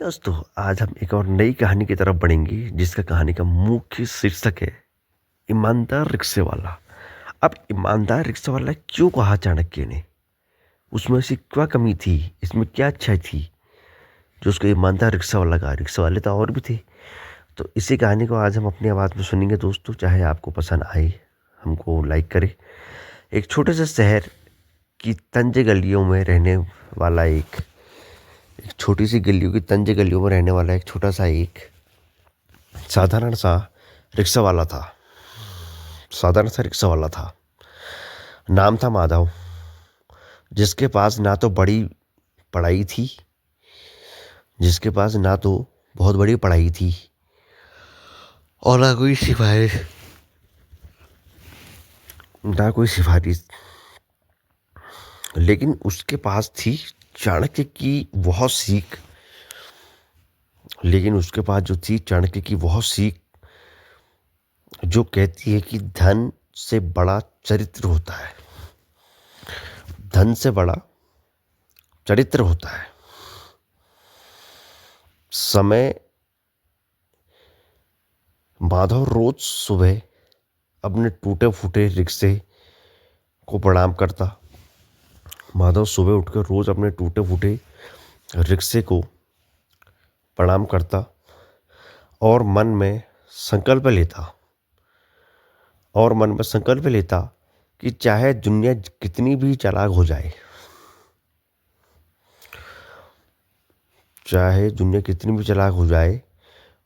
दोस्तों, आज हम एक और नई कहानी की तरफ बढ़ेंगे जिसका कहानी का मुख्य शीर्षक है ईमानदार रिक्शे वाला। अब ईमानदार रिक्शा वाला क्यों कहा चाणक्य ने? उसमें ऐसी क्या कमी थी? इसमें क्या अच्छाई थी जो उसको ईमानदार रिक्शा वाला कहा? रिक्शा वाले तो और भी थे। तो इसी कहानी को आज हम अपनी आवाज़ में सुनेंगे दोस्तों। चाहे आपको पसंद आए, हमको लाइक करें। एक छोटे से शहर की तंज गलियों में रहने वाला एक छोटी सी गलियों की तंज गलियों में रहने वाला एक छोटा सा एक साधारण सा रिक्शा वाला था। साधारण सा रिक्शा वाला था। नाम था माधव, जिसके पास ना तो बड़ी पढ़ाई थी, जिसके पास ना तो बहुत बड़ी पढ़ाई थी और ना कोई सिफारिश। लेकिन उसके पास थी चाणक्य की वह सीख। लेकिन उसके पास जो थी चाणक्य की वह सीख जो कहती है कि धन से बड़ा चरित्र होता है। धन से बड़ा चरित्र होता है। समय माधव रोज सुबह अपने टूटे फूटे रिक्शे को प्रणाम करता। माधव सुबह उठकर रोज अपने टूटे फूटे रिक्शे को प्रणाम करता और मन में संकल्प लेता कि चाहे दुनिया कितनी भी चालाक हो जाए,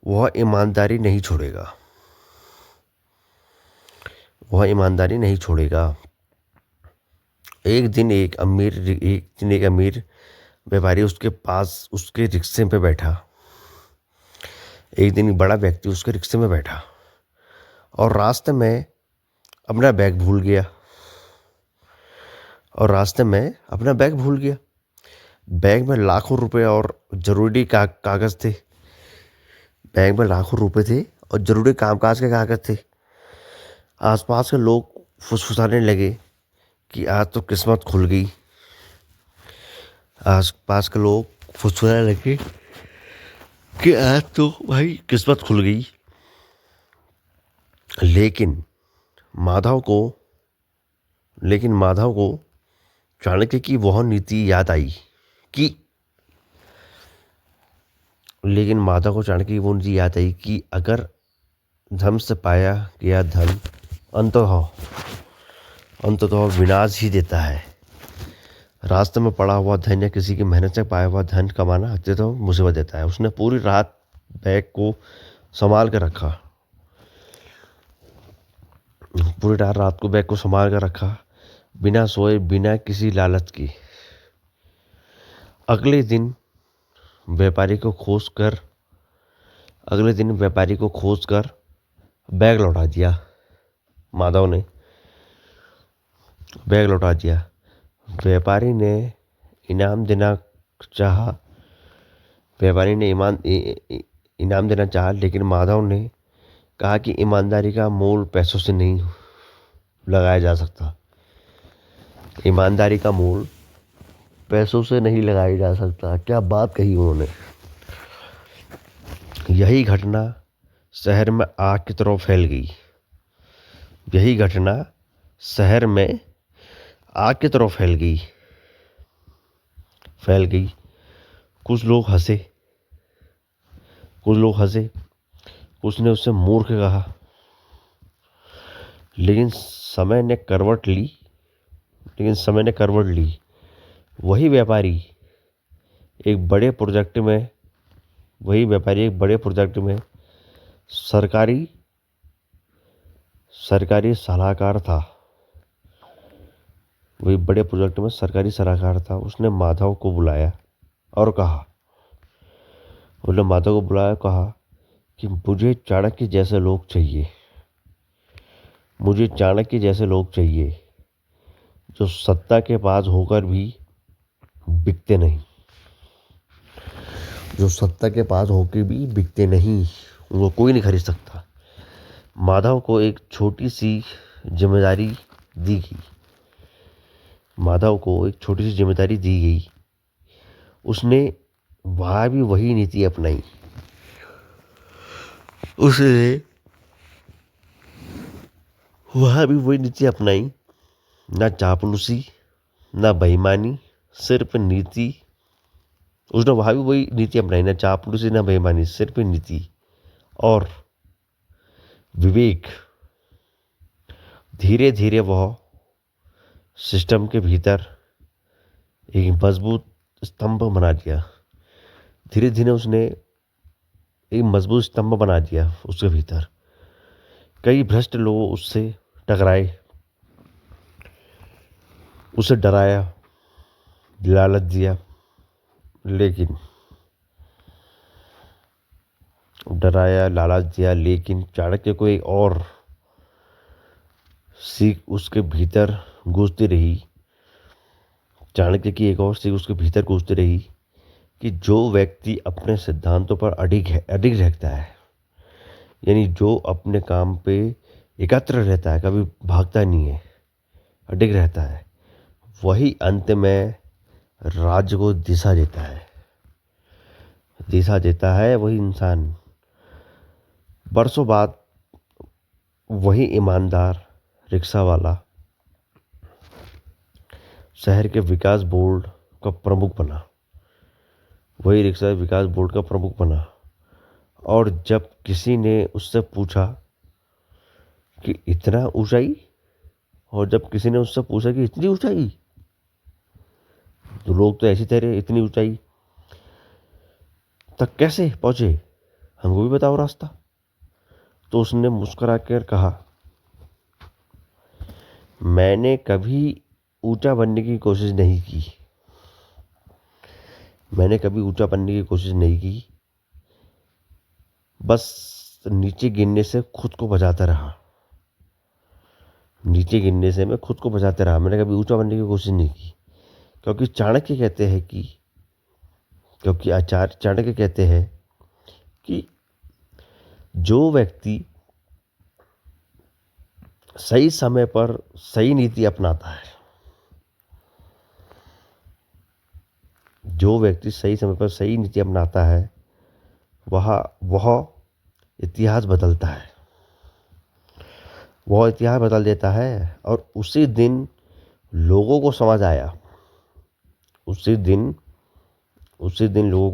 वह ईमानदारी नहीं छोड़ेगा। एक दिन एक अमीर व्यापारी उसके पास उसके रिक्शे पे बैठा। एक दिन एक बड़ा व्यक्ति उसके रिक्शे में बैठा और रास्ते में अपना बैग भूल गया। बैग में लाखों रुपए और जरूरी कागज थे। कामकाज के कागज थे। आसपास के लोग फुसफुसाने लगे कि आज तो किस्मत खुल गई। आसपास के लोग फुसफुसाने लगे कि आज तो भाई किस्मत खुल गई। लेकिन माधव को चाणक्य की वह नीति याद आई कि अगर धन से पाया गया धन अंततः विनाश ही देता है। रास्ते में पड़ा हुआ धन या किसी की मेहनत से पाया हुआ धन कमाना अंततः मुसीबत देता है। उसने पूरी रात बैग को संभाल कर रखा, बिना सोए, बिना किसी लालच के। अगले दिन व्यापारी को खोजकर बैग लौटा दिया। माधव ने बैग लौटा दिया। व्यापारी ने इनाम देना चाहा, लेकिन माधव ने कहा कि ईमानदारी का मोल पैसों से नहीं लगाया जा सकता। क्या बात कही उन्होंने। यही घटना शहर में आग की तरह फैल गई। कुछ लोग हंसे, कुछ ने उससे मूर्ख कहा। लेकिन समय ने करवट ली। वही व्यापारी एक बड़े प्रोजेक्ट में सरकारी सलाहकार था। उसने माधव को बुलाया और कहा कि मुझे चाणक्य जैसे लोग चाहिए जो सत्ता के पास होकर भी बिकते नहीं। उनको कोई नहीं खरीद सकता। माधव को एक छोटी सी जिम्मेदारी दी गई। उसने वहाँ भी वही नीति अपनाई। उसने वहाँ भी वही नीति अपनाई, ना चापलूसी, ना बेईमानी, सिर्फ नीति। उसने वहाँ भी वही नीति अपनाई, ना चापलूसी, ना बेईमानी, सिर्फ नीति और विवेक। धीरे धीरे वह सिस्टम के भीतर एक मजबूत स्तंभ बना दिया। धीरे धीरे उसने एक मजबूत स्तंभ बना दिया उसके भीतर। कई भ्रष्ट लोग उससे टकराए, उसे डराया, लालच दिया, लेकिन चाणक्य को एक और सीख उसके भीतर गूंजती रही। चाणक्य की एक और सीख उसके भीतर गूंजती रही कि जो व्यक्ति अपने सिद्धांतों पर अडिग रहता है, यानी जो अपने काम पे एकत्र रहता है, कभी भागता नहीं है, अडिग रहता है, वही अंत में राज्य को दिशा देता है। वही इंसान बरसों बाद वही ईमानदार रिक्शा वाला शहर के विकास बोर्ड का प्रमुख बना। वही रिक्शा विकास बोर्ड का प्रमुख बना। और जब किसी ने उससे पूछा कि इतना ऊंचाई, और जब किसी ने उससे पूछा कि इतनी ऊंचाई, तो लोग तो ऐसे ठहरे, इतनी ऊंचाई तक कैसे पहुंचे, हमको भी बताओ रास्ता। तो उसने मुस्कुरा कर कहा, मैंने कभी ऊंचा बनने की कोशिश नहीं की। बस नीचे गिरने से खुद को बचाता रहा। मैंने कभी ऊंचा बनने की कोशिश नहीं की। क्योंकि आचार्य चाणक्य कहते हैं कि जो व्यक्ति सही समय पर सही नीति अपनाता है, वह इतिहास बदलता है। वह इतिहास बदल देता है। और उसी दिन लोगों को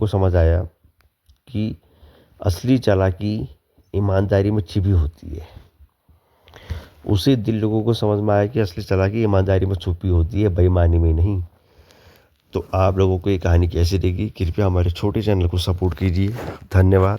समझ आया कि असली चालाकी ईमानदारी में छिपी होती है। उसी दिन लोगों को समझ में आया कि असली चालाकी ईमानदारी में छुपी होती है, बेईमानी में नहीं। तो आप लोगों को ये कहानी कैसी लगी, कृपया हमारे छोटे चैनल को सपोर्ट कीजिए। धन्यवाद।